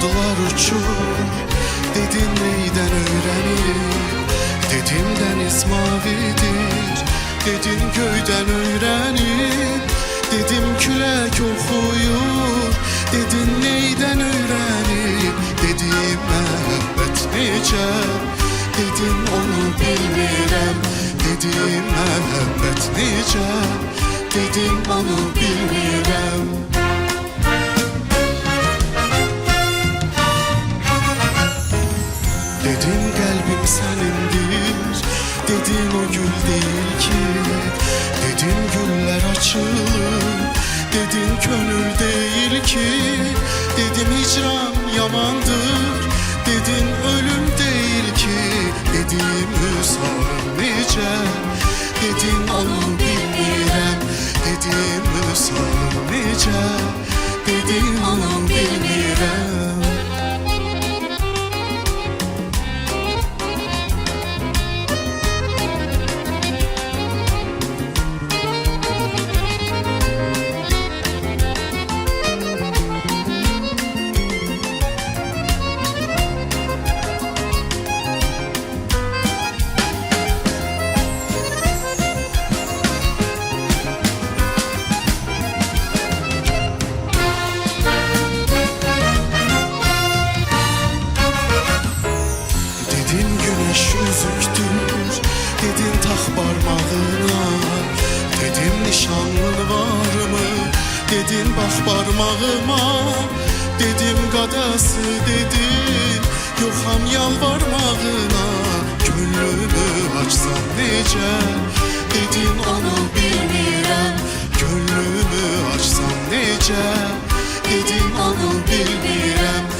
Buludlar uçur, dedin neyden öğrenir? Dedim deniz mavidir, dedin köyden öğrenir. Dedim külək oxuyur, dedin neyden öğrenir? Dedim məhəbbət necə, dedim onu bilmirəm. Dedim məhəbbət necə, dedim onu bilmirəm. Dedim kalbim senindir, dedin o gül değil ki. Dedim güller açılır, dedin gönül değil ki. Dedim hicran yamandır, dedin ölüm değil ki. Dedim hüsarım necə, dedin onu bilmirəm. Dedim hüsarım necə, dedin onu bilmirəm. Dedin güneş üzüktür, dedin tax barmağına. Dedim nişanlın var mı, dedin bax barmağıma. Dedim qadası dedin, yoxam yalvarmağına. Gönlümü açsam necə, dedin onu bilmirəm. Gönlümü açsam necə, dedin onu bilmirəm.